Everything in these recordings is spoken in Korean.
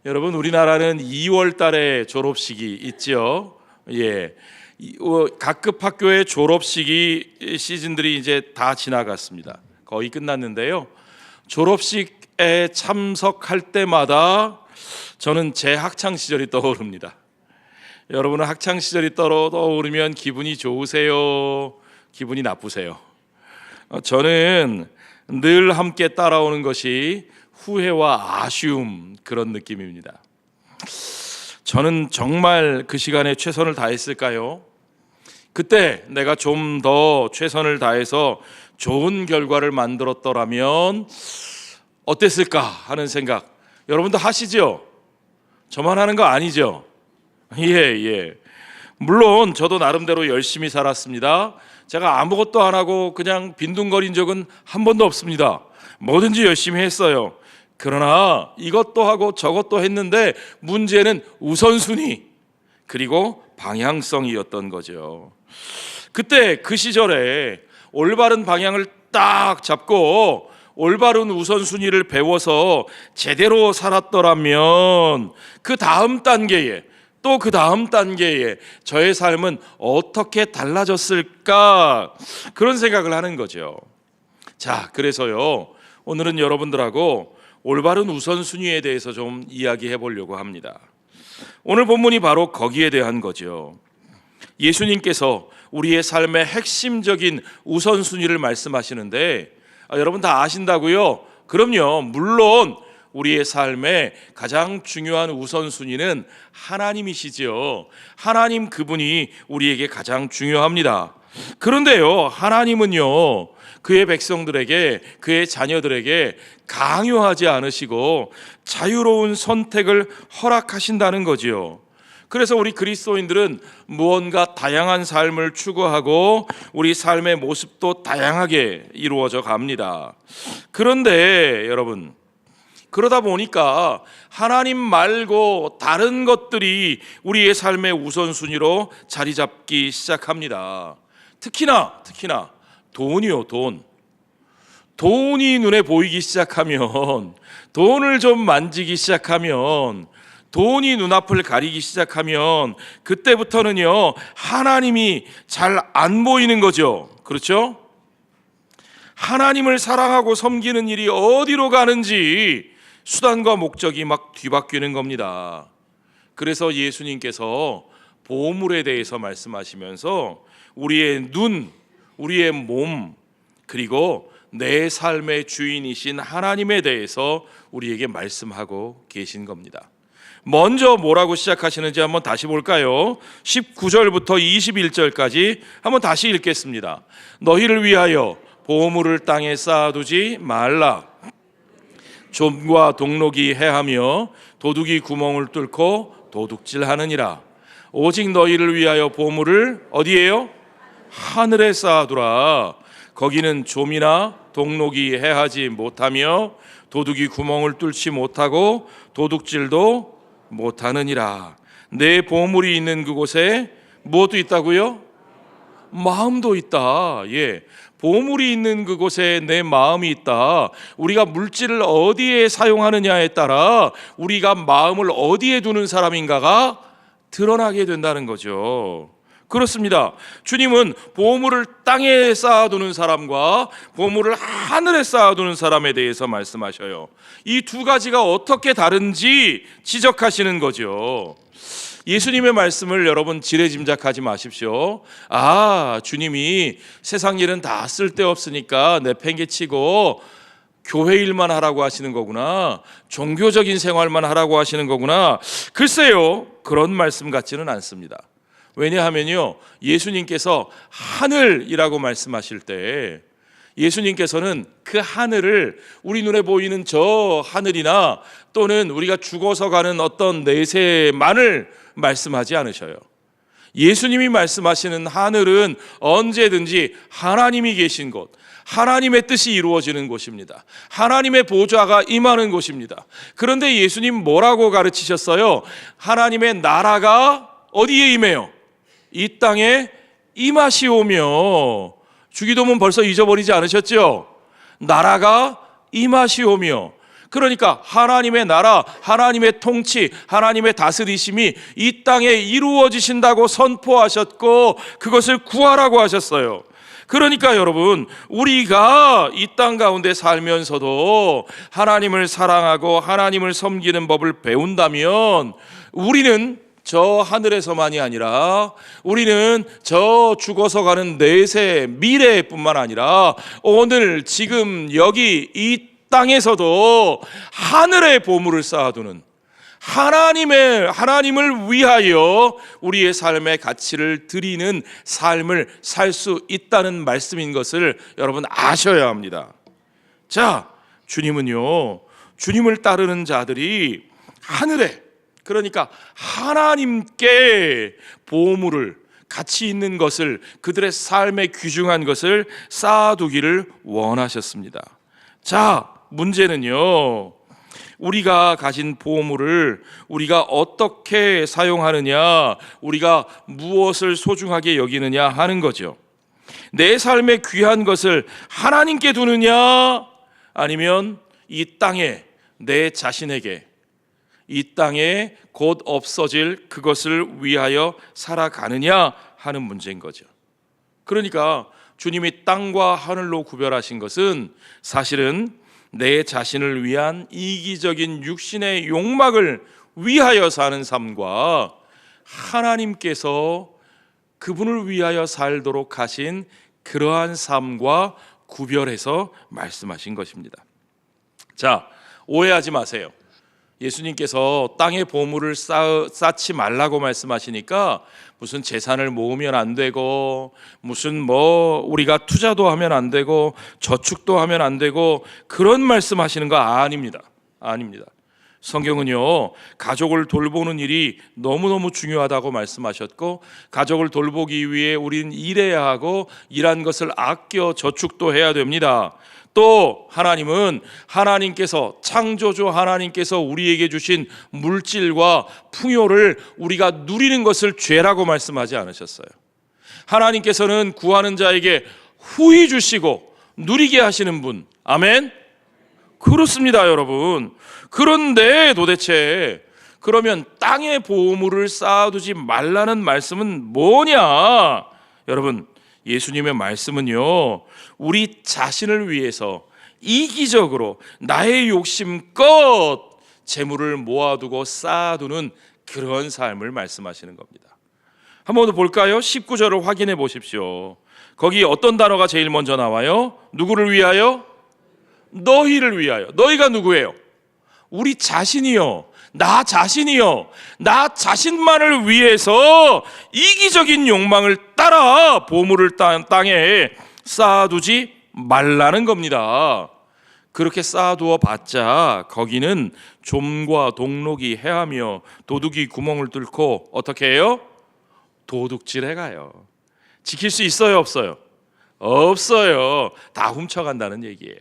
여러분, 우리나라는 2월 달에 졸업식이 있죠. 예. 각급 학교의 졸업식이 시즌들이 이제 다 지나갔습니다. 거의 끝났는데요. 졸업식에 참석할 때마다 저는 제 학창 시절이 떠오릅니다. 여러분은 학창 시절이 떠오르면 기분이 좋으세요? 기분이 나쁘세요? 저는 늘 함께 따라오는 것이 후회와 아쉬움, 그런 느낌입니다. 저는 정말 그 시간에 최선을 다했을까요? 그때 내가 좀 더 최선을 다해서 좋은 결과를 만들었더라면 어땠을까 하는 생각, 여러분도 하시죠? 저만 하는 거 아니죠? 예. 물론 저도 나름대로 열심히 살았습니다. 제가 아무것도 안 하고 그냥 빈둥거린 적은 한 번도 없습니다. 뭐든지 열심히 했어요. 그러나 이것도 하고 저것도 했는데 문제는 우선순위 그리고 방향성이었던 거죠. 그때 그 시절에 올바른 방향을 딱 잡고 올바른 우선순위를 배워서 제대로 살았더라면 그 다음 단계에, 또 그 다음 단계에 저의 삶은 어떻게 달라졌을까, 그런 생각을 하는 거죠. 자, 그래서요, 오늘은 여러분들하고 올바른 우선순위에 대해서 좀 이야기해 보려고 합니다. 오늘 본문이 바로 거기에 대한 거죠. 예수님께서 우리의 삶의 핵심적인 우선순위를 말씀하시는데, 여러분 다 아신다고요? 그럼요. 물론 우리의 삶의 가장 중요한 우선순위는 하나님이시죠. 하나님, 그분이 우리에게 가장 중요합니다. 그런데요, 하나님은요, 그의 백성들에게, 그의 자녀들에게 강요하지 않으시고 자유로운 선택을 허락하신다는 거지요. 그래서 우리 그리스도인들은 무언가 다양한 삶을 추구하고 우리 삶의 모습도 다양하게 이루어져 갑니다. 그런데 여러분, 그러다 보니까 하나님 말고 다른 것들이 우리의 삶의 우선순위로 자리 잡기 시작합니다. 특히나 돈이요, 돈. 돈이 눈에 보이기 시작하면, 돈을 좀 만지기 시작하면, 돈이 눈앞을 가리기 시작하면 그때부터는요, 하나님이 잘 안 보이는 거죠. 그렇죠? 하나님을 사랑하고 섬기는 일이 어디로 가는지 수단과 목적이 막 뒤바뀌는 겁니다. 그래서 예수님께서 보물에 대해서 말씀하시면서 우리의 눈, 우리의 몸, 그리고 내 삶의 주인이신 하나님에 대해서 우리에게 말씀하고 계신 겁니다. 먼저 뭐라고 시작하시는지 한번 다시 볼까요? 19절부터 21절까지 한번 다시 읽겠습니다. 너희를 위하여 보물을 땅에 쌓아두지 말라. 좀과 동록이 해하며 도둑이 구멍을 뚫고 도둑질하느니라. 오직 너희를 위하여 보물을 어디에요? 하늘에 쌓아두라. 거기는 좀이나 동록이 해하지 못하며 도둑이 구멍을 뚫지 못하고 도둑질도 못하느니라. 내 보물이 있는 그곳에 무엇도 있다고요? 마음도 있다. 예, 보물이 있는 그곳에 내 마음이 있다. 우리가 물질을 어디에 사용하느냐에 따라 우리가 마음을 어디에 두는 사람인가가 드러나게 된다는 거죠. 그렇습니다. 주님은 보물을 땅에 쌓아두는 사람과 보물을 하늘에 쌓아두는 사람에 대해서 말씀하셔요. 이 두 가지가 어떻게 다른지 지적하시는 거죠. 예수님의 말씀을 여러분 지레짐작하지 마십시오. 주님이 세상 일은 다 쓸데없으니까 내팽개치고 교회 일만 하라고 하시는 거구나, 종교적인 생활만 하라고 하시는 거구나. 글쎄요, 그런 말씀 같지는 않습니다. 왜냐하면요, 예수님께서 하늘이라고 말씀하실 때 예수님께서는 그 하늘을 우리 눈에 보이는 저 하늘이나 또는 우리가 죽어서 가는 어떤 내세만을 말씀하지 않으셔요. 예수님이 말씀하시는 하늘은 언제든지 하나님이 계신 곳, 하나님의 뜻이 이루어지는 곳입니다. 하나님의 보좌가 임하는 곳입니다. 그런데 예수님 뭐라고 가르치셨어요? 하나님의 나라가 어디에 임해요? 이 땅에 임하시오며. 주기도문 벌써 잊어버리지 않으셨죠? 나라가 임하시오며. 그러니까 하나님의 나라, 하나님의 통치, 하나님의 다스리심이 이 땅에 이루어지신다고 선포하셨고 그것을 구하라고 하셨어요. 그러니까 여러분, 우리가 이 땅 가운데 살면서도 하나님을 사랑하고 하나님을 섬기는 법을 배운다면 우리는 저 하늘에서만이 아니라 우리는 저 죽어서 가는 내세 미래뿐만 아니라 오늘 지금 여기 이 땅에서도 하늘의 보물을 쌓아두는 하나님을 위하여 우리의 삶의 가치를 드리는 삶을 살 수 있다는 말씀인 것을 여러분 아셔야 합니다. 자, 주님은요, 주님을 따르는 자들이 하늘에, 그러니까 하나님께 보물을, 가치 있는 것을, 그들의 삶에 귀중한 것을 쌓아두기를 원하셨습니다. 자, 문제는요, 우리가 가진 보물을 우리가 어떻게 사용하느냐, 우리가 무엇을 소중하게 여기느냐 하는 거죠. 내 삶의 귀한 것을 하나님께 두느냐, 아니면 이 땅에 내 자신에게, 이 땅에 곧 없어질 그것을 위하여 살아가느냐 하는 문제인 거죠. 그러니까 주님이 땅과 하늘로 구별하신 것은 사실은 내 자신을 위한 이기적인 육신의 욕망을 위하여 사는 삶과 하나님께서 그분을 위하여 살도록 하신 그러한 삶과 구별해서 말씀하신 것입니다. 자, 오해하지 마세요. 예수님께서 땅의 보물을 쌓지 말라고 말씀하시니까 무슨 재산을 모으면 안 되고, 무슨 우리가 투자도 하면 안 되고, 저축도 하면 안 되고, 그런 말씀하시는 거 아닙니다. 아닙니다. 성경은요, 가족을 돌보는 일이 너무너무 중요하다고 말씀하셨고, 가족을 돌보기 위해 우리는 일해야 하고, 일한 것을 아껴 저축도 해야 됩니다. 또 하나님은 하나님께서, 창조주 하나님께서 우리에게 주신 물질과 풍요를 우리가 누리는 것을 죄라고 말씀하지 않으셨어요. 하나님께서는 구하는 자에게 후히 주시고 누리게 하시는 분. 아멘? 그렇습니다, 여러분. 그런데 도대체 그러면 땅의 보물을 쌓아두지 말라는 말씀은 뭐냐? 여러분, 예수님의 말씀은요, 우리 자신을 위해서 이기적으로 나의 욕심껏 재물을 모아두고 쌓아두는 그런 삶을 말씀하시는 겁니다. 한번 더 볼까요? 19절을 확인해 보십시오. 거기 어떤 단어가 제일 먼저 나와요? 누구를 위하여? 너희를 위하여. 너희가 누구예요? 우리 자신이요, 나 자신이요, 나 자신만을 위해서 이기적인 욕망을 따라 보물을 땅에 쌓아두지 말라는 겁니다. 그렇게 쌓아두어 봤자 거기는 좀과 동록이 해하며 도둑이 구멍을 뚫고 어떻게 해요? 도둑질해 가요. 지킬 수 있어요, 없어요? 없어요. 다 훔쳐간다는 얘기예요.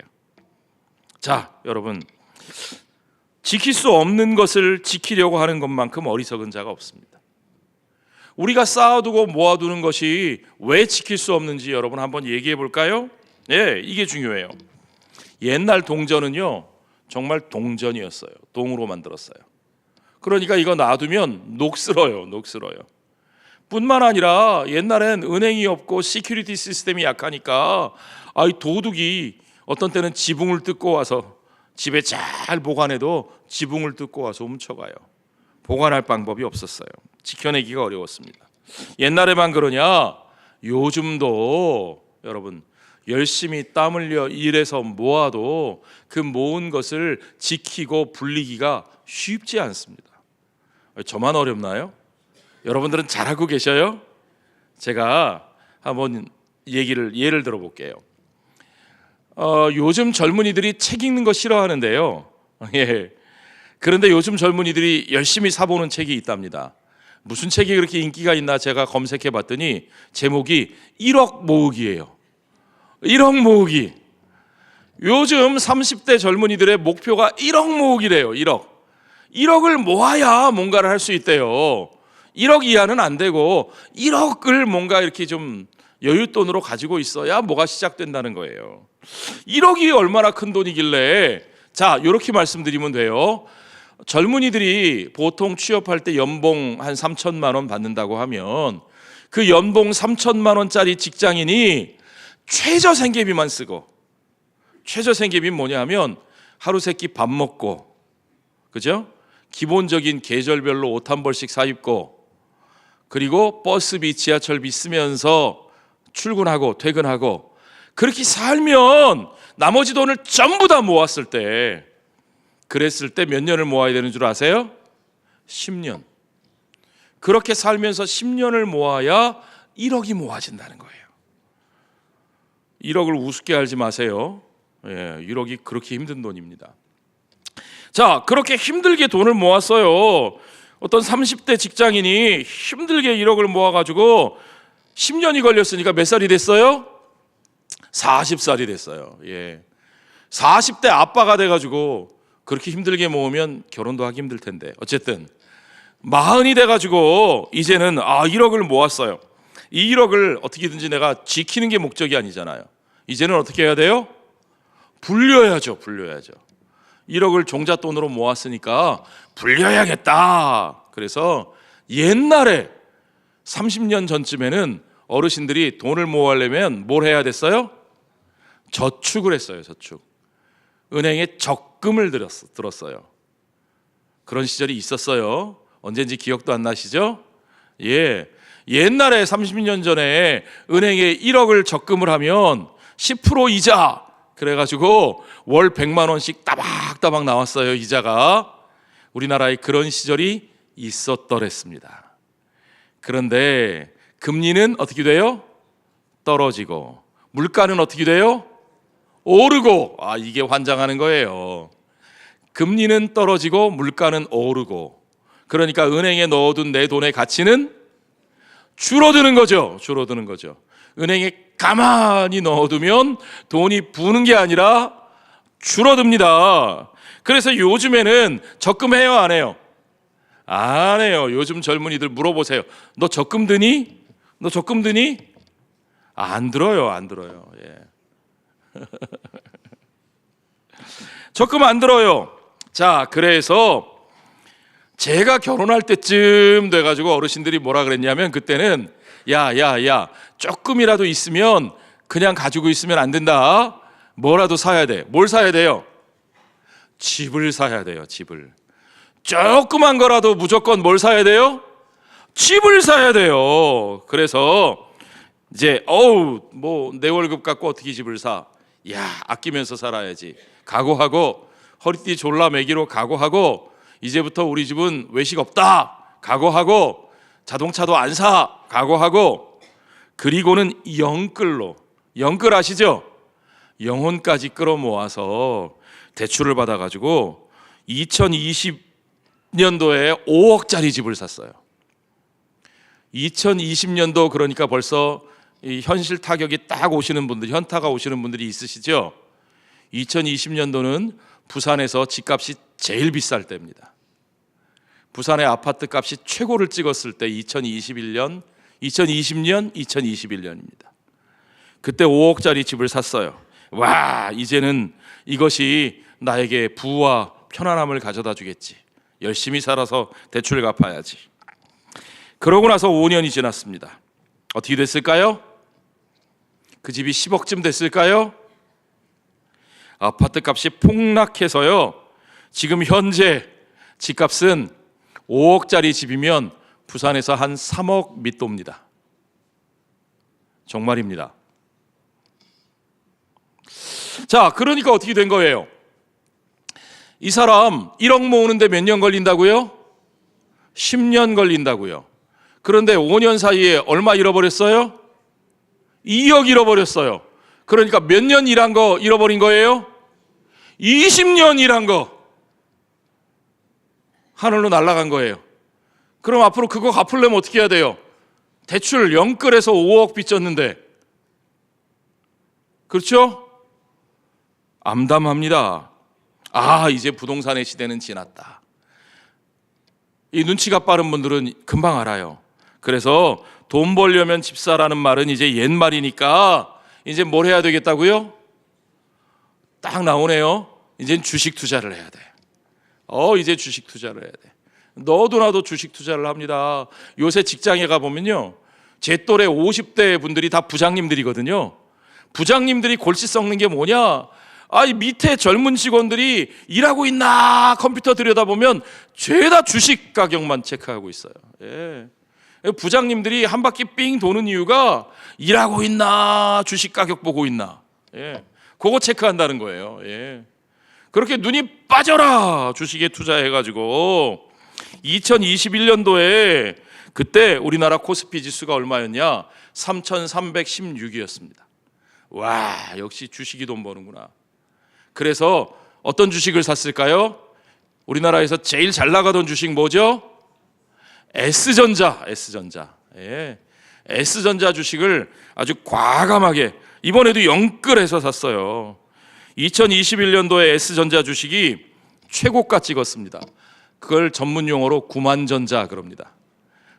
자, 여러분, 지킬 수 없는 것을 지키려고 하는 것만큼 어리석은 자가 없습니다. 우리가 쌓아두고 모아두는 것이 왜 지킬 수 없는지 여러분 한번 얘기해 볼까요? 예, 이게 중요해요. 옛날 동전은요, 정말 동전이었어요. 동으로 만들었어요. 그러니까 이거 놔두면 녹슬어요. 뿐만 아니라 옛날엔 은행이 없고 시큐리티 시스템이 약하니까 도둑이 어떤 때는 지붕을 뜯고 와서, 집에 잘 보관해도 지붕을 뜯고 와서 훔쳐가요. 보관할 방법이 없었어요. 지켜내기가 어려웠습니다. 옛날에만 그러냐? 요즘도 여러분, 열심히 땀 흘려 일해서 모아도 그 모은 것을 지키고 불리기가 쉽지 않습니다. 저만 어렵나요? 여러분들은 잘하고 계셔요? 제가 한번 예를 들어볼게요. 요즘 젊은이들이 책 읽는 거 싫어하는데요. 예. 그런데 요즘 젊은이들이 열심히 사보는 책이 있답니다. 무슨 책이 그렇게 인기가 있나 제가 검색해 봤더니 제목이 1억 모으기예요. 1억 모으기. 요즘 30대 젊은이들의 목표가 1억 모으기래요. 1억을 모아야 뭔가를 할 수 있대요. 1억 이하는 안 되고 1억을 뭔가 이렇게 좀 여윳돈으로 가지고 있어야 뭐가 시작된다는 거예요. 1억이 얼마나 큰 돈이길래 자, 이렇게 말씀드리면 돼요. 젊은이들이 보통 취업할 때 연봉 한 3천만 원 받는다고 하면 그 연봉 3천만 원짜리 직장인이 최저생계비만 쓰고, 최저생계비는 뭐냐 하면 하루 세끼 밥 먹고, 그죠? 기본적인 계절별로 옷 한 벌씩 사 입고, 그리고 버스비, 지하철비 쓰면서 출근하고 퇴근하고, 그렇게 살면 나머지 돈을 전부 다 모았을 때, 그랬을 때 몇 년을 모아야 되는 줄 아세요? 10년. 그렇게 살면서 10년을 모아야 1억이 모아진다는 거예요. 1억을 우습게 알지 마세요. 1억이 그렇게 힘든 돈입니다. 자, 그렇게 힘들게 돈을 모았어요. 어떤 30대 직장인이 힘들게 1억을 모아가지고 10년이 걸렸으니까 몇 살이 됐어요? 40살이 됐어요. 40대 아빠가 돼가지고 그렇게 힘들게 모으면 결혼도 하기 힘들 텐데, 어쨌든 40이 돼가지고 이제는 1억을 모았어요. 이 1억을 어떻게든지 내가 지키는 게 목적이 아니잖아요. 이제는 어떻게 해야 돼요? 불려야죠. 1억을 종잣돈으로 모았으니까 불려야겠다. 그래서 옛날에 30년 전쯤에는 어르신들이 돈을 모으려면 뭘 해야 됐어요? 저축을 했어요. 저축. 은행에 적금을 들었어요. 그런 시절이 있었어요. 언젠지 기억도 안 나시죠? 옛날에 30년 전에 은행에 1억을 적금을 하면 10% 이자, 그래가지고 월 100만 원씩 따박따박 나왔어요. 이자가. 우리나라에 그런 시절이 있었더랬습니다. 그런데 금리는 어떻게 돼요? 떨어지고, 물가는 어떻게 돼요? 오르고. 이게 환장하는 거예요. 금리는 떨어지고 물가는 오르고, 그러니까 은행에 넣어둔 내 돈의 가치는 줄어드는 거죠. 은행에 가만히 넣어두면 돈이 부는 게 아니라 줄어듭니다. 그래서 요즘에는 적금해요, 안 해요? 안 해요. 요즘 젊은이들 물어보세요. 너 적금 드니? 안 들어요. 적금 안 들어요. 자, 그래서 제가 결혼할 때쯤 돼가지고 어르신들이 뭐라 그랬냐면, 그때는 야 조금이라도 있으면 그냥 가지고 있으면 안 된다. 뭐라도 사야 돼. 뭘 사야 돼요? 집을 사야 돼요. 집을. 조그만 거라도 무조건 뭘 사야 돼요? 집을 사야 돼요. 그래서 이제 내 월급 갖고 어떻게 집을 사? 아끼면서 살아야지. 각오하고, 허리띠 졸라 매기로 각오하고, 이제부터 우리 집은 외식 없다 각오하고, 자동차도 안 사 각오하고, 그리고는 영끌 아시죠? 영혼까지 끌어모아서 대출을 받아가지고 2020년도에 5억짜리 집을 샀어요. 2020년도, 그러니까 벌써 이 현실 타격이 딱 오시는 분들, 현타가 오시는 분들이 있으시죠? 2020년도는 부산에서 집값이 제일 비쌀 때입니다. 부산의 아파트 값이 최고를 찍었을 때 2020년, 2021년입니다. 그때 5억짜리 집을 샀어요. 이제는 이것이 나에게 부와 편안함을 가져다 주겠지. 열심히 살아서 대출 갚아야지. 그러고 나서 5년이 지났습니다. 어떻게 됐을까요? 그 집이 10억쯤 됐을까요? 아파트 값이 폭락해서요, 지금 현재 집값은 5억짜리 집이면 부산에서 한 3억 밑도입니다. 정말입니다. 자, 그러니까 어떻게 된 거예요? 이 사람 1억 모으는데 몇 년 걸린다고요? 10년 걸린다고요. 그런데 5년 사이에 얼마 잃어버렸어요? 2억 잃어버렸어요. 그러니까 몇 년 일한 거 잃어버린 거예요? 20년 일한 거 하늘로 날아간 거예요. 그럼 앞으로 그거 갚으려면 어떻게 해야 돼요? 대출 영끌해서 5억 빚졌는데, 그렇죠? 암담합니다. 이제 부동산의 시대는 지났다. 이 눈치가 빠른 분들은 금방 알아요. 그래서 돈 벌려면 집 사라는 말은 이제 옛말이니까 이제 뭘 해야 되겠다고요? 딱 나오네요. 이젠 주식 투자를 해야 돼. 이제 주식 투자를 해야 돼. 너도 나도 주식 투자를 합니다. 요새 직장에 가보면요, 제 또래 50대 분들이 다 부장님들이거든요. 부장님들이 골치 썩는 게 뭐냐? 이 밑에 젊은 직원들이 일하고 있나 컴퓨터 들여다보면 죄다 주식 가격만 체크하고 있어요. 예. 부장님들이 한 바퀴 삥 도는 이유가 일하고 있나 주식 가격 보고 있나, 예, 그거 체크한다는 거예요. 예. 그렇게 눈이 빠져라 주식에 투자해가지고 2021년도에 그때 우리나라 코스피 지수가 얼마였냐? 3,316이었습니다. 와, 역시 주식이 돈 버는구나. 그래서 어떤 주식을 샀을까요? 우리나라에서 제일 잘 나가던 주식 뭐죠? S전자. 예. S전자 주식을 아주 과감하게 이번에도 영끌해서 샀어요. 2021년도에 S전자 주식이 최고가 찍었습니다. 그걸 전문 용어로 구만전자 그럽니다.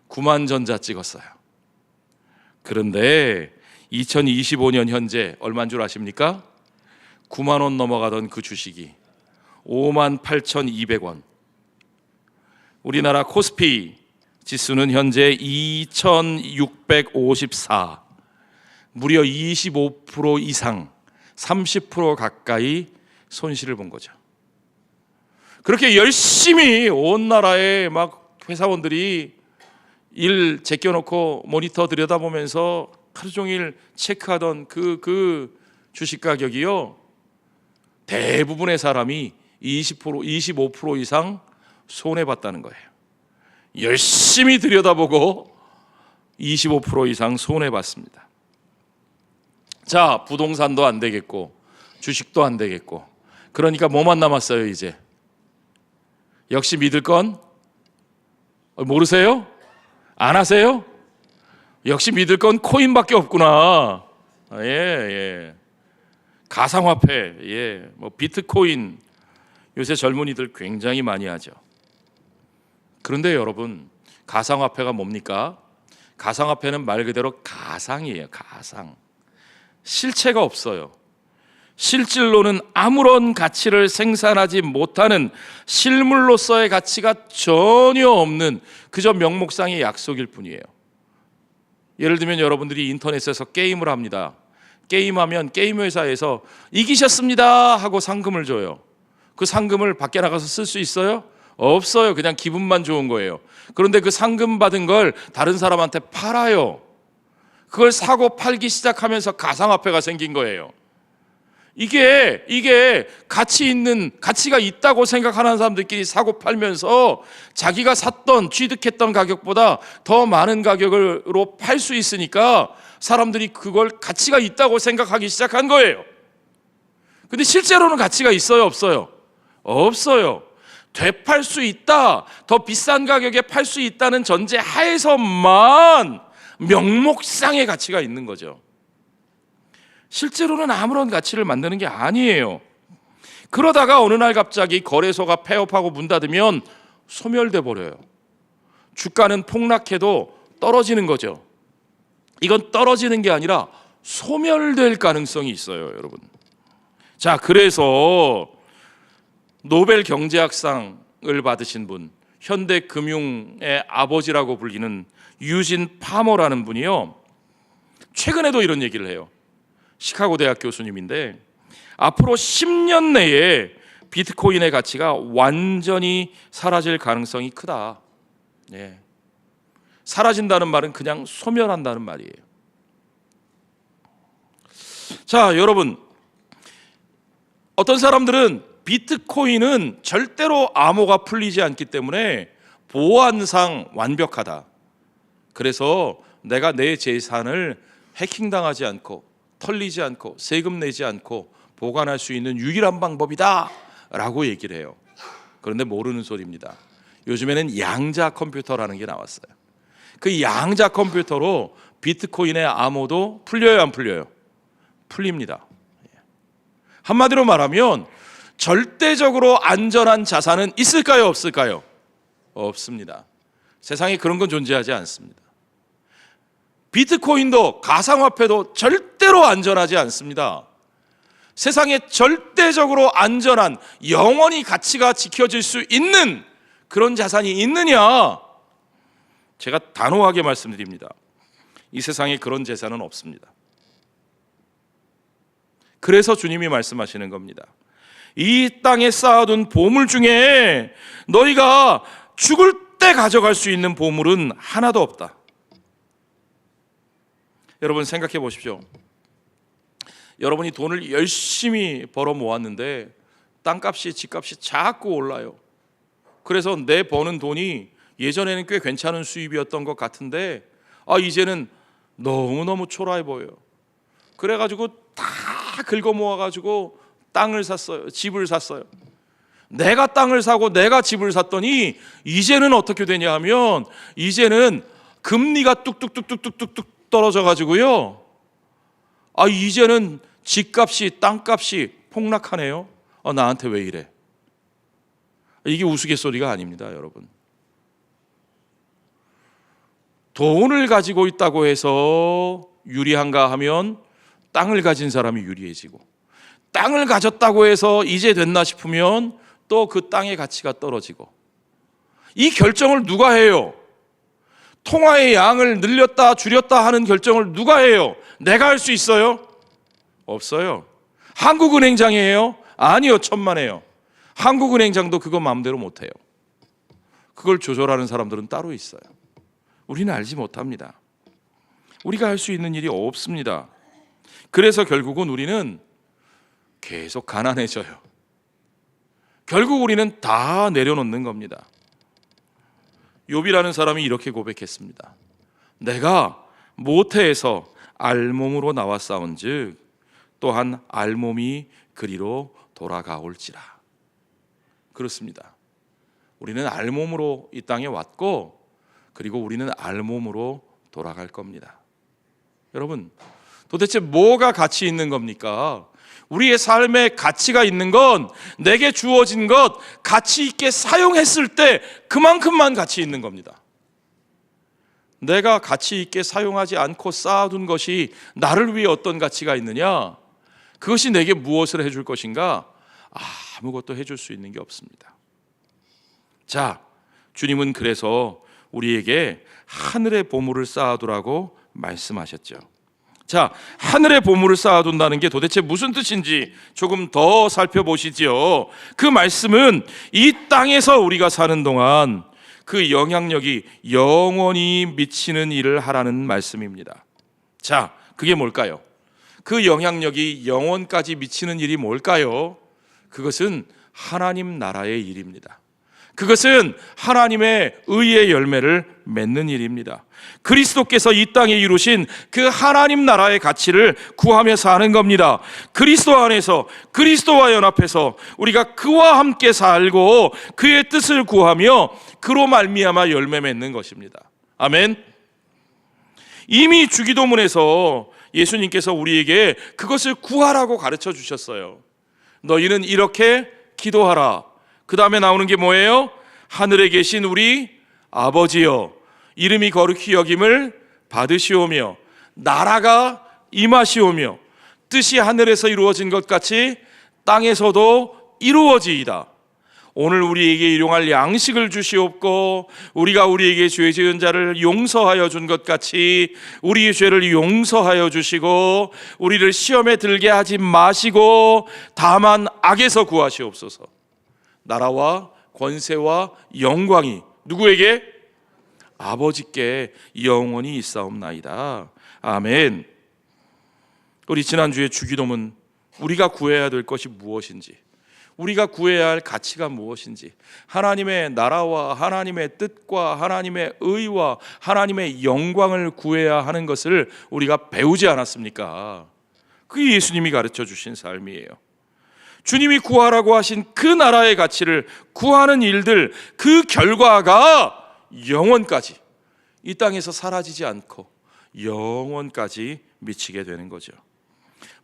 구만전자 찍었어요. 그런데 2025년 현재 얼마인 줄 아십니까? 9만 원 넘어가던 그 주식이 58,200원. 우리나라 코스피 지수는 현재 2,654. 무려 25% 이상, 30% 가까이 손실을 본 거죠. 그렇게 열심히 온 나라의 막 회사원들이 일 제껴놓고 모니터 들여다보면서 하루 종일 체크하던 그 주식 가격이요, 대부분의 사람이 20%, 25% 이상 손해봤다는 거예요. 열심히 들여다보고 25% 이상 손해봤습니다. 자, 부동산도 안 되겠고 주식도 안 되겠고, 그러니까 뭐만 남았어요 이제? 역시 믿을 건 모르세요? 안 하세요? 역시 믿을 건 코인밖에 없구나. 예. 가상화폐, 예, 뭐 비트코인, 요새 젊은이들 굉장히 많이 하죠. 그런데 여러분, 가상화폐가 뭡니까? 가상화폐는 말 그대로 가상이에요. 가상. 실체가 없어요. 실질로는 아무런 가치를 생산하지 못하는, 실물로서의 가치가 전혀 없는 그저 명목상의 약속일 뿐이에요. 예를 들면 여러분들이 인터넷에서 게임을 합니다. 게임하면 게임 회사에서 이기셨습니다 하고 상금을 줘요. 그 상금을 밖에 나가서 쓸 수 있어요? 없어요. 그냥 기분만 좋은 거예요. 그런데 그 상금 받은 걸 다른 사람한테 팔아요. 그걸 사고 팔기 시작하면서 가상화폐가 생긴 거예요. 이게 가치가 있다고 생각하는 사람들끼리 사고 팔면서 자기가 샀던, 취득했던 가격보다 더 많은 가격으로 팔 수 있으니까 사람들이 그걸 가치가 있다고 생각하기 시작한 거예요. 근데 실제로는 가치가 있어요, 없어요? 없어요. 되팔 수 있다, 더 비싼 가격에 팔 수 있다는 전제 하에서만 명목상의 가치가 있는 거죠. 실제로는 아무런 가치를 만드는 게 아니에요. 그러다가 어느 날 갑자기 거래소가 폐업하고 문 닫으면 소멸돼 버려요. 주가는 폭락해도 떨어지는 거죠. 이건 떨어지는 게 아니라 소멸될 가능성이 있어요, 여러분. 자, 그래서 노벨 경제학상을 받으신 분, 현대 금융의 아버지라고 불리는 유진 파머라는 분이요, 최근에도 이런 얘기를 해요. 시카고 대학 교수님인데, 앞으로 10년 내에 비트코인의 가치가 완전히 사라질 가능성이 크다. 예. 사라진다는 말은 그냥 소멸한다는 말이에요. 자, 여러분, 어떤 사람들은 비트코인은 절대로 암호가 풀리지 않기 때문에 보안상 완벽하다. 그래서 내가 내 재산을 해킹당하지 않고 털리지 않고 세금 내지 않고 보관할 수 있는 유일한 방법이다 라고 얘기를 해요. 그런데 모르는 소리입니다. 요즘에는 양자 컴퓨터라는 게 나왔어요. 그 양자 컴퓨터로 비트코인의 암호도 풀려요, 안 풀려요? 풀립니다. 한마디로 말하면 절대적으로 안전한 자산은 있을까요, 없을까요? 없습니다. 세상에 그런 건 존재하지 않습니다. 비트코인도 가상화폐도 절대로 안전하지 않습니다. 세상에 절대적으로 안전한 영원히 가치가 지켜질 수 있는 그런 자산이 있느냐? 제가 단호하게 말씀드립니다. 이 세상에 그런 재산은 없습니다. 그래서 주님이 말씀하시는 겁니다. 이 땅에 쌓아둔 보물 중에 너희가 죽을 때 가져갈 수 있는 보물은 하나도 없다. 여러분 생각해 보십시오. 여러분이 돈을 열심히 벌어 모았는데 땅값이 집값이 자꾸 올라요. 그래서 내 버는 돈이 예전에는 꽤 괜찮은 수입이었던 것 같은데 이제는 너무너무 초라해 보여요. 그래가지고 다 긁어 모아가지고 땅을 샀어요. 집을 샀어요. 내가 땅을 사고 내가 집을 샀더니 이제는 어떻게 되냐 하면 이제는 금리가 뚝뚝뚝뚝뚝뚝 떨어져 가지고요. 이제는 집값이 땅값이 폭락하네요. 나한테 왜 이래? 이게 우스갯소리가 아닙니다, 여러분. 돈을 가지고 있다고 해서 유리한가 하면 땅을 가진 사람이 유리해지고, 땅을 가졌다고 해서 이제 됐나 싶으면 또 그 땅의 가치가 떨어지고. 이 결정을 누가 해요? 통화의 양을 늘렸다 줄였다 하는 결정을 누가 해요? 내가 할 수 있어요? 없어요. 한국은행장이 해요? 아니요, 천만에요. 한국은행장도 그거 마음대로 못해요. 그걸 조절하는 사람들은 따로 있어요. 우리는 알지 못합니다. 우리가 할 수 있는 일이 없습니다. 그래서 결국은 우리는 계속 가난해져요. 결국 우리는 다 내려놓는 겁니다. 욥이라는 사람이 이렇게 고백했습니다. 내가 모태에서 알몸으로 나와 싸운즉 또한 알몸이 그리로 돌아가올지라. 그렇습니다. 우리는 알몸으로 이 땅에 왔고 그리고 우리는 알몸으로 돌아갈 겁니다. 여러분, 도대체 뭐가 가치 있는 겁니까? 우리의 삶에 가치가 있는 건 내게 주어진 것 가치 있게 사용했을 때 그만큼만 가치 있는 겁니다. 내가 가치 있게 사용하지 않고 쌓아둔 것이 나를 위해 어떤 가치가 있느냐? 그것이 내게 무엇을 해줄 것인가? 아무것도 해줄 수 있는 게 없습니다. 자, 주님은 그래서 우리에게 하늘의 보물을 쌓아두라고 말씀하셨죠. 자, 하늘의 보물을 쌓아둔다는 게 도대체 무슨 뜻인지 조금 더 살펴보시지요. 그 말씀은 이 땅에서 우리가 사는 동안 그 영향력이 영원히 미치는 일을 하라는 말씀입니다. 자, 그게 뭘까요? 그 영향력이 영원까지 미치는 일이 뭘까요? 그것은 하나님 나라의 일입니다. 그것은 하나님의 의의 열매를 맺는 일입니다. 그리스도께서 이 땅에 이루신 그 하나님 나라의 가치를 구하며 사는 겁니다. 그리스도 안에서 그리스도와 연합해서 우리가 그와 함께 살고 그의 뜻을 구하며 그로 말미암아 열매 맺는 것입니다. 아멘. 이미 주기도문에서 예수님께서 우리에게 그것을 구하라고 가르쳐 주셨어요. 너희는 이렇게 기도하라. 그 다음에 나오는 게 뭐예요? 하늘에 계신 우리 아버지여, 이름이 거룩히 여김을 받으시오며 나라가 임하시오며 뜻이 하늘에서 이루어진 것 같이 땅에서도 이루어지이다. 오늘 우리에게 일용할 양식을 주시옵고 우리가 우리에게 죄 지은 자를 용서하여 준 것 같이 우리의 죄를 용서하여 주시고 우리를 시험에 들게 하지 마시고 다만 악에서 구하시옵소서. 나라와 권세와 영광이 누구에게? 아버지께 영원히 있사옵나이다. 아멘. 우리 지난주에 주기도문 우리가 구해야 될 것이 무엇인지, 우리가 구해야 할 가치가 무엇인지, 하나님의 나라와 하나님의 뜻과 하나님의 의와 하나님의 영광을 구해야 하는 것을 우리가 배우지 않았습니까? 그게 예수님이 가르쳐 주신 삶이에요. 주님이 구하라고 하신 그 나라의 가치를 구하는 일들, 그 결과가 영원까지 이 땅에서 사라지지 않고 영원까지 미치게 되는 거죠.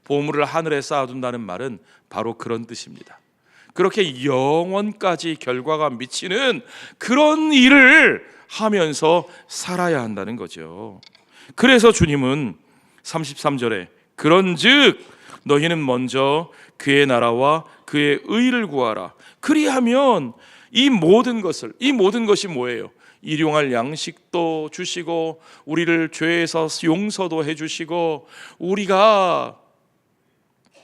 보물을 하늘에 쌓아둔다는 말은 바로 그런 뜻입니다. 그렇게 영원까지 결과가 미치는 그런 일을 하면서 살아야 한다는 거죠. 그래서 주님은 33절에 그런즉 너희는 먼저 그의 나라와 그의 의를 구하라. 그리하면 이 모든 것이 뭐예요? 일용할 양식도 주시고 우리를 죄에서 용서도 해주시고 우리가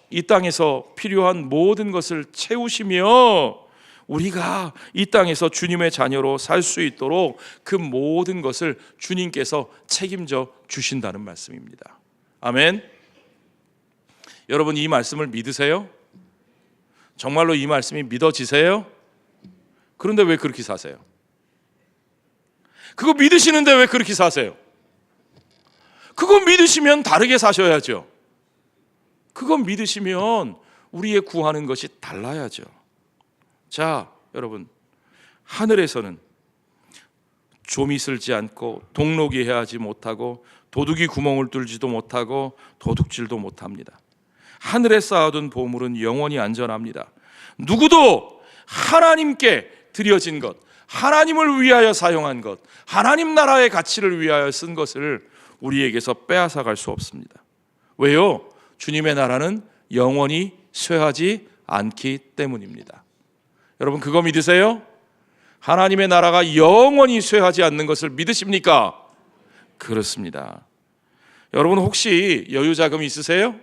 이 땅에서 필요한 모든 것을 채우시며 우리가 이 땅에서 주님의 자녀로 살 수 있도록 그 모든 것을 주님께서 책임져 주신다는 말씀입니다. 아멘. 여러분, 이 말씀을 믿으세요? 정말로 이 말씀이 믿어지세요? 그런데 왜 그렇게 사세요? 그거 믿으시는데 왜 그렇게 사세요? 그거 믿으시면 다르게 사셔야죠. 그거 믿으시면 우리의 구하는 것이 달라야죠. 자, 여러분, 하늘에서는 좀이 쓸지 않고 동록이 해하지 못하고 도둑이 구멍을 뚫지도 못하고 도둑질도 못합니다. 하늘에 쌓아둔 보물은 영원히 안전합니다. 누구도 하나님께 드려진 것, 하나님을 위하여 사용한 것, 하나님 나라의 가치를 위하여 쓴 것을 우리에게서 빼앗아갈 수 없습니다. 왜요? 주님의 나라는 영원히 쇠하지 않기 때문입니다. 여러분, 그거 믿으세요? 하나님의 나라가 영원히 쇠하지 않는 것을 믿으십니까? 그렇습니다. 여러분, 혹시 여유 자금 있으세요?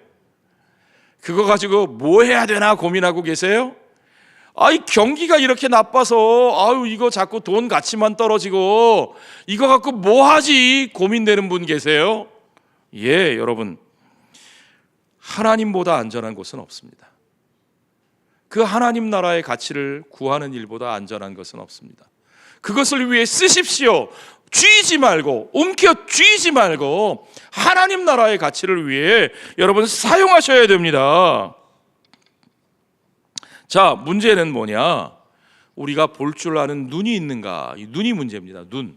그거 가지고 뭐 해야 되나 고민하고 계세요? 경기가 이렇게 나빠서 이거 자꾸 돈 가치만 떨어지고 이거 갖고 뭐 하지 고민되는 분 계세요? 예, 여러분, 하나님보다 안전한 곳은 없습니다. 그 하나님 나라의 가치를 구하는 일보다 안전한 것은 없습니다. 그것을 위해 쓰십시오. 쥐지 말고, 움켜쥐지 말고 하나님 나라의 가치를 위해 여러분 사용하셔야 됩니다. 자, 문제는 뭐냐? 우리가 볼 줄 아는 눈이 있는가? 이 눈이 문제입니다. 눈.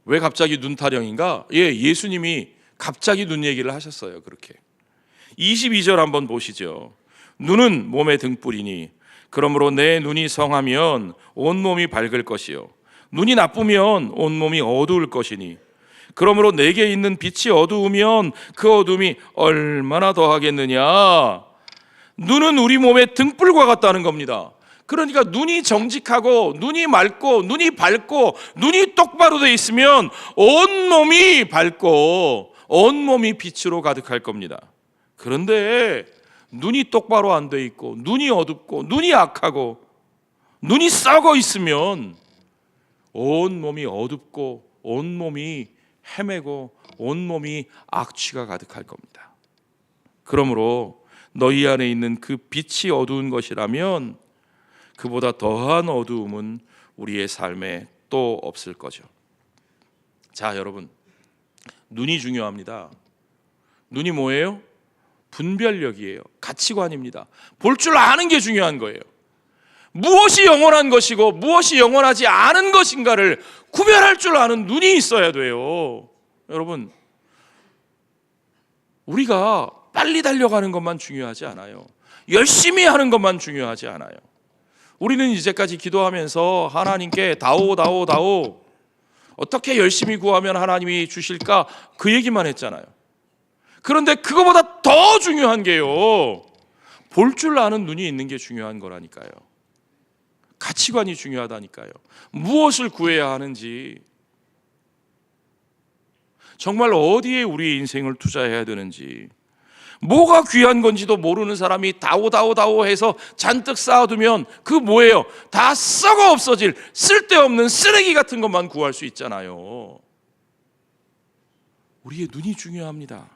왜 갑자기 눈 타령인가? 예수님이 갑자기 눈 얘기를 하셨어요. 그렇게 22절 한번 보시죠. 눈은 몸의 등불이니 그러므로 내 눈이 성하면 온몸이 밝을 것이요 눈이 나쁘면 온몸이 어두울 것이니 그러므로 내게 있는 빛이 어두우면 그 어둠이 얼마나 더하겠느냐. 눈은 우리 몸의 등불과 같다는 겁니다. 그러니까 눈이 정직하고 눈이 맑고 눈이 밝고 눈이 똑바로 돼 있으면 온몸이 밝고 온몸이 빛으로 가득할 겁니다. 그런데 눈이 똑바로 안 돼 있고 눈이 어둡고 눈이 악하고 눈이 썩어 있으면 온몸이 어둡고 온몸이 헤매고 온몸이 악취가 가득할 겁니다. 그러므로 너희 안에 있는 그 빛이 어두운 것이라면 그보다 더한 어두움은 우리의 삶에 또 없을 거죠. 자, 여러분, 눈이 중요합니다. 눈이 뭐예요? 분별력이에요. 가치관입니다. 볼 줄 아는 게 중요한 거예요. 무엇이 영원한 것이고 무엇이 영원하지 않은 것인가를 구별할 줄 아는 눈이 있어야 돼요. 여러분, 우리가 빨리 달려가는 것만 중요하지 않아요. 열심히 하는 것만 중요하지 않아요. 우리는 이제까지 기도하면서 하나님께 다오 어떻게 열심히 구하면 하나님이 주실까 그 얘기만 했잖아요. 그런데 그거보다 더 중요한 게요, 볼 줄 아는 눈이 있는 게 중요한 거라니까요. 가치관이 중요하다니까요. 무엇을 구해야 하는지, 정말 어디에 우리의 인생을 투자해야 되는지, 뭐가 귀한 건지도 모르는 사람이 다오 해서 잔뜩 쌓아두면 그 뭐예요? 다 썩어 없어질 쓸데없는 쓰레기 같은 것만 구할 수 있잖아요. 우리의 눈이 중요합니다.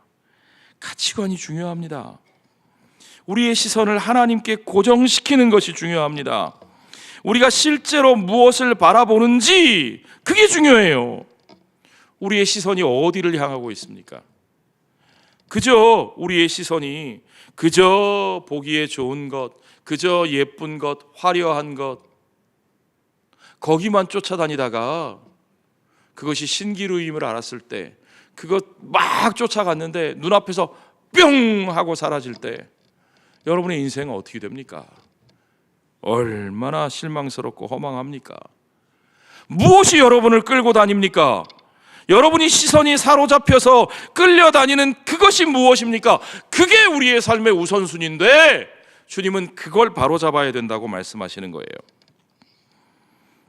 가치관이 중요합니다. 우리의 시선을 하나님께 고정시키는 것이 중요합니다. 우리가 실제로 무엇을 바라보는지, 그게 중요해요. 우리의 시선이 어디를 향하고 있습니까? 그저 우리의 시선이 그저 보기에 좋은 것, 그저 예쁜 것, 화려한 것, 거기만 쫓아다니다가 그것이 신기루임을 알았을 때, 그것 막 쫓아갔는데 눈앞에서 뿅 하고 사라질 때 여러분의 인생은 어떻게 됩니까? 얼마나 실망스럽고 허망합니까? 무엇이 여러분을 끌고 다닙니까? 여러분이 시선이 사로잡혀서 끌려다니는 그것이 무엇입니까? 그게 우리의 삶의 우선순위인데 주님은 그걸 바로잡아야 된다고 말씀하시는 거예요.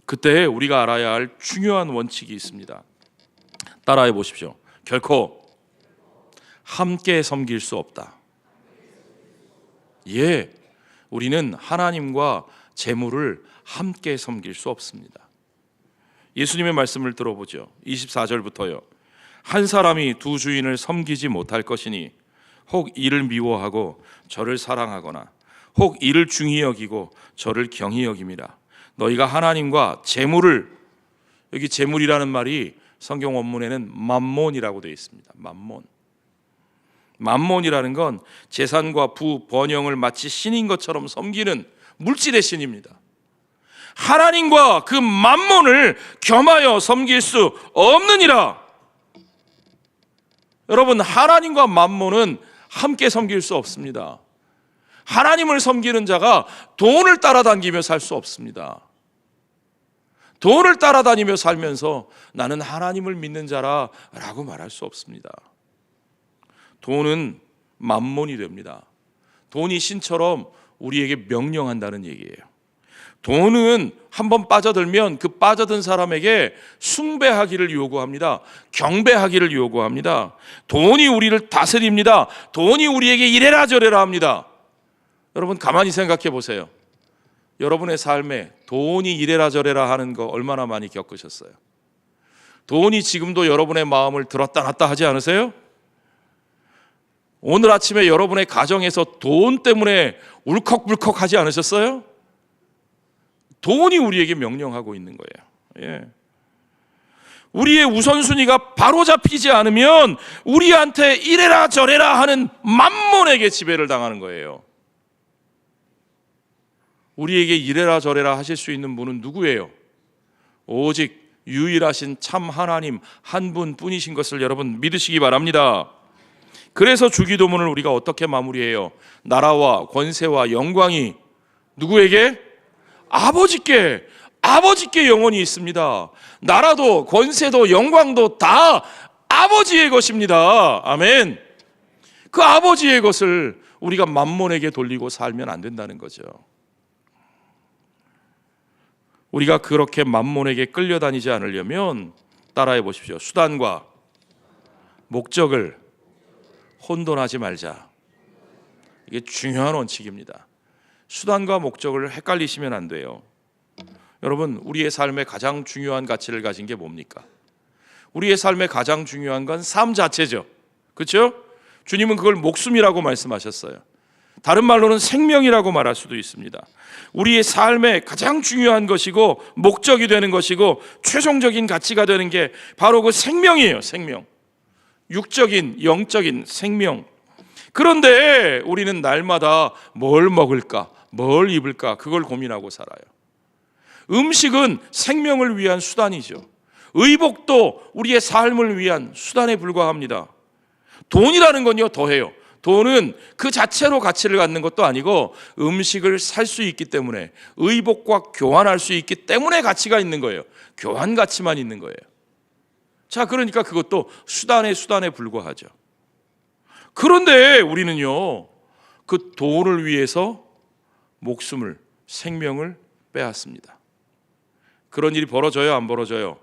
그때 우리가 알아야 할 중요한 원칙이 있습니다. 따라해 보십시오. 결코 함께 섬길 수 없다. 예, 우리는 하나님과 재물을 함께 섬길 수 없습니다. 예수님의 말씀을 들어보죠. 24절부터요. 한 사람이 두 주인을 섬기지 못할 것이니 혹 이를 미워하고 저를 사랑하거나 혹 이를 중히 여기고 저를 경히 여김이라. 너희가 하나님과 재물을, 여기 재물이라는 말이 성경 원문에는 맘몬이라고 되어 있습니다. 맘몬이라는 건 재산과 부, 번영을 마치 신인 것처럼 섬기는 물질의 신입니다. 하나님과 그 맘몬을 겸하여 섬길 수 없느니라. 여러분, 하나님과 맘몬은 함께 섬길 수 없습니다. 하나님을 섬기는 자가 돈을 따라다니며 살 수 없습니다. 돈을 따라다니며 살면서 나는 하나님을 믿는 자라라고 말할 수 없습니다. 돈은 맘몬이 됩니다. 돈이 신처럼 우리에게 명령한다는 얘기예요. 돈은 한번 빠져들면 그 빠져든 사람에게 숭배하기를 요구합니다. 경배하기를 요구합니다. 돈이 우리를 다스립니다. 돈이 우리에게 이래라 저래라 합니다. 여러분, 가만히 생각해 보세요. 여러분의 삶에 돈이 이래라 저래라 하는 거 얼마나 많이 겪으셨어요? 돈이 지금도 여러분의 마음을 들었다 놨다 하지 않으세요? 오늘 아침에 여러분의 가정에서 돈 때문에 울컥불컥 하지 않으셨어요? 돈이 우리에게 명령하고 있는 거예요. 예. 우리의 우선순위가 바로 잡히지 않으면 우리한테 이래라 저래라 하는 맘몬에게 지배를 당하는 거예요. 우리에게 이래라 저래라 하실 수 있는 분은 누구예요? 오직 유일하신 참 하나님 한 분뿐이신 것을 여러분 믿으시기 바랍니다. 그래서 주기도문을 우리가 어떻게 마무리해요? 나라와 권세와 영광이 누구에게? 아버지께 영원히 있습니다. 나라도 권세도 영광도 다 아버지의 것입니다. 아멘. 그 아버지의 것을 우리가 맘몬에게 돌리고 살면 안 된다는 거죠. 우리가 그렇게 맘몬에게 끌려다니지 않으려면 따라해 보십시오. 수단과 목적을 혼돈하지 말자. 이게 중요한 원칙입니다. 수단과 목적을 헷갈리시면 안 돼요. 여러분, 우리의 삶에 가장 중요한 가치를 가진 게 뭡니까? 우리의 삶에 가장 중요한 건 삶 자체죠. 그렇죠? 주님은 그걸 목숨이라고 말씀하셨어요. 다른 말로는 생명이라고 말할 수도 있습니다. 우리의 삶에 가장 중요한 것이고 목적이 되는 것이고 최종적인 가치가 되는 게 바로 그 생명이에요. 생명. 육적인, 영적인 생명. 그런데 우리는 날마다 뭘 먹을까, 뭘 입을까 그걸 고민하고 살아요. 음식은 생명을 위한 수단이죠. 의복도 우리의 삶을 위한 수단에 불과합니다. 돈이라는 건요 더해요. 돈은 그 자체로 가치를 갖는 것도 아니고 음식을 살 수 있기 때문에, 의복과 교환할 수 있기 때문에 가치가 있는 거예요. 교환 가치만 있는 거예요. 자, 그러니까 그것도 수단에 불과하죠. 그런데 우리는요 그 돈을 위해서 목숨을, 생명을 빼앗습니다. 그런 일이 벌어져요, 안 벌어져요?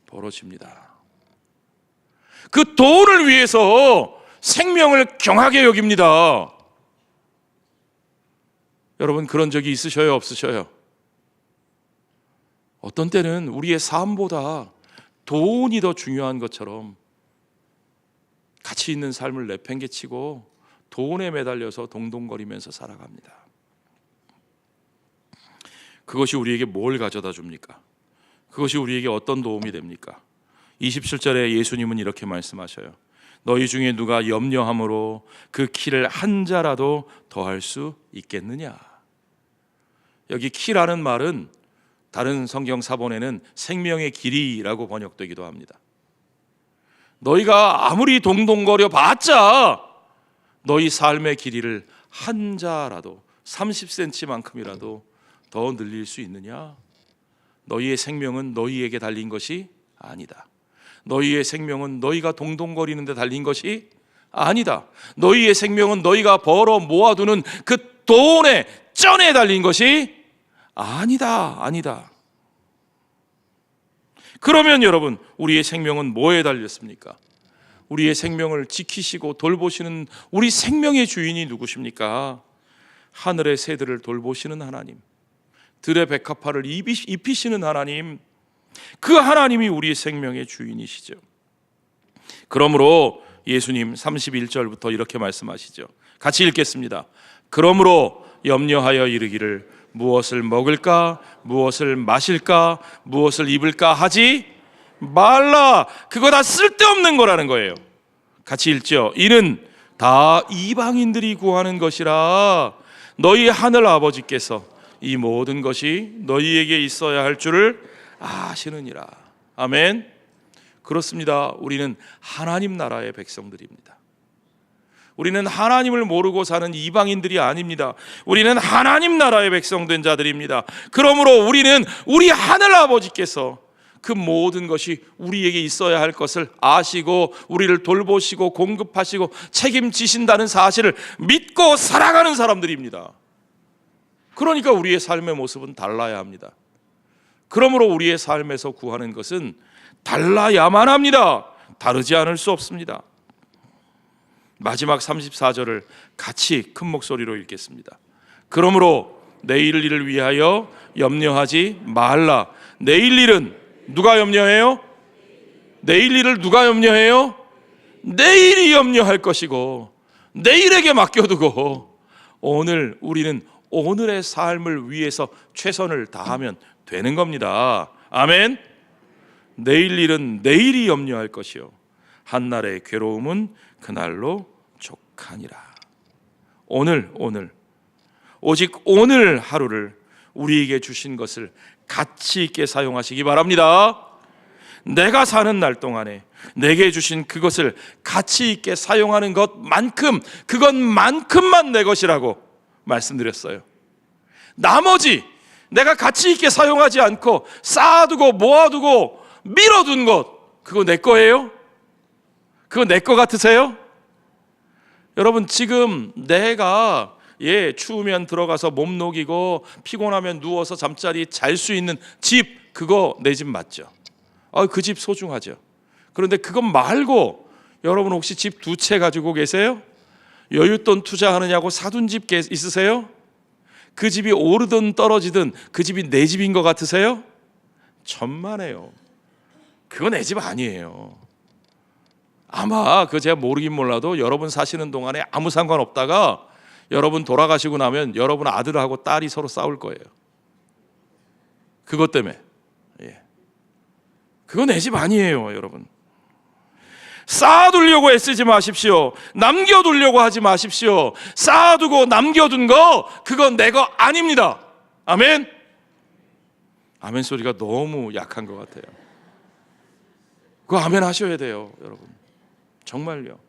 벌어집니다. 그 돈을 위해서 생명을 경하게 여깁니다. 여러분, 그런 적이 있으셔요, 없으셔요? 어떤 때는 우리의 삶보다 돈이 더 중요한 것처럼 가치 있는 삶을 내팽개치고 돈에 매달려서 동동거리면서 살아갑니다. 그것이 우리에게 뭘 가져다 줍니까? 그것이 우리에게 어떤 도움이 됩니까? 27절에 예수님은 이렇게 말씀하셔요. 너희 중에 누가 염려함으로 그 키를 한 자라도 더할 수 있겠느냐? 여기 키라는 말은 다른 성경 사본에는 생명의 길이라고 번역되기도 합니다. 너희가 아무리 동동거려 봤자 너희 삶의 길이를 한 자라도 30cm만큼이라도 더 늘릴 수 있느냐? 너희의 생명은 너희에게 달린 것이 아니다. 너희의 생명은 너희가 동동거리는 데 달린 것이 아니다. 너희의 생명은 너희가 벌어 모아두는 그 돈의 쩐에 달린 것이 아니다. 그러면 여러분, 우리의 생명은 뭐에 달렸습니까? 우리의 생명을 지키시고 돌보시는 우리 생명의 주인이 누구십니까? 하늘의 새들을 돌보시는 하나님, 들의 백합화를 입히시는 하나님, 그 하나님이 우리의 생명의 주인이시죠. 그러므로 예수님 31절부터 이렇게 말씀하시죠. 같이 읽겠습니다. 그러므로 염려하여 이르기를 무엇을 먹을까, 무엇을 마실까, 무엇을 입을까 하지 말라. 그거 다 쓸데없는 거라는 거예요. 같이 읽죠. 이는 다 이방인들이 구하는 것이라 너희 하늘 아버지께서 이 모든 것이 너희에게 있어야 할 줄을 아시느니라. 아멘. 그렇습니다. 우리는 하나님 나라의 백성들입니다. 우리는 하나님을 모르고 사는 이방인들이 아닙니다. 우리는 하나님 나라의 백성된 자들입니다. 그러므로 우리는 우리 하늘 아버지께서 그 모든 것이 우리에게 있어야 할 것을 아시고 우리를 돌보시고 공급하시고 책임지신다는 사실을 믿고 살아가는 사람들입니다. 그러니까 우리의 삶의 모습은 달라야 합니다. 그러므로 우리의 삶에서 구하는 것은 달라야만 합니다. 다르지 않을 수 없습니다. 마지막 34절을 같이 큰 목소리로 읽겠습니다. 그러므로 내일 일을 위하여 염려하지 말라. 내일 일은 누가 염려해요? 내일 일을 누가 염려해요? 내일이 염려할 것이고 내일에게 맡겨두고 오늘 우리는 오늘의 삶을 위해서 최선을 다하면 되는 겁니다. 아멘. 내일 일은 내일이 염려할 것이요 한날의 괴로움은 그날로 족하니라. 오늘 오직 오늘 하루를 우리에게 주신 것을 가치 있게 사용하시기 바랍니다. 내가 사는 날 동안에 내게 주신 그것을 가치 있게 사용하는 것만큼, 그것만큼만 내 것이라고 말씀드렸어요. 나머지 내가 가치 있게 사용하지 않고 쌓아두고 모아두고 밀어둔 것, 그거 내 거예요? 그거 내 거 같으세요? 여러분, 지금 내가 추우면 들어가서 몸 녹이고 피곤하면 누워서 잠자리 잘 수 있는 집, 그거 내 집 맞죠? 그 집 소중하죠. 그런데 그것 말고 여러분 혹시 집 2채 가지고 계세요? 여윳돈 투자하느냐고 사둔 집 있으세요? 그 집이 오르든 떨어지든 그 집이 내 집인 것 같으세요? 천만에요. 그거 내 집 아니에요. 아마 제가 모르긴 몰라도 여러분 사시는 동안에 아무 상관없다가 여러분 돌아가시고 나면 여러분 아들하고 딸이 서로 싸울 거예요. 그것 때문에. 그거 내 집 아니에요, 여러분. 쌓아두려고 애쓰지 마십시오. 남겨두려고 하지 마십시오. 쌓아두고 남겨둔 거, 그건 내 거 아닙니다. 아멘. 아멘 소리가 너무 약한 것 같아요. 그거 아멘 하셔야 돼요, 여러분. 정말요.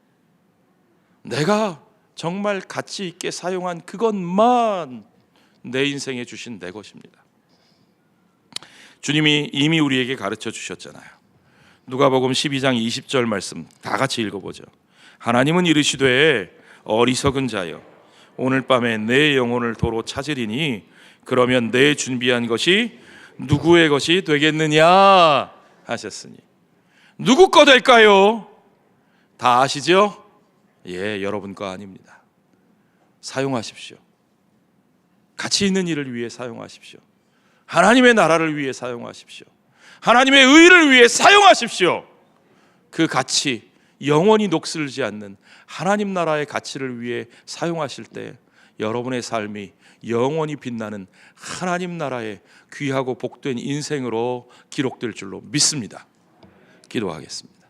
내가 정말 가치 있게 사용한 그것만 내 인생에 주신 내 것입니다. 주님이 이미 우리에게 가르쳐 주셨잖아요. 누가복음 12장 20절 말씀 다 같이 읽어보죠. 하나님은 이르시되 어리석은 자여 오늘 밤에 내 영혼을 도로 찾으리니 그러면 내 준비한 것이 누구의 것이 되겠느냐 하셨으니. 누구 거 될까요? 다 아시죠? 여러분 거 아닙니다. 사용하십시오. 가치 있는 일을 위해 사용하십시오. 하나님의 나라를 위해 사용하십시오. 하나님의 의를 위해 사용하십시오. 그 가치, 영원히 녹슬지 않는 하나님 나라의 가치를 위해 사용하실 때 여러분의 삶이 영원히 빛나는 하나님 나라의 귀하고 복된 인생으로 기록될 줄로 믿습니다. 기도하겠습니다.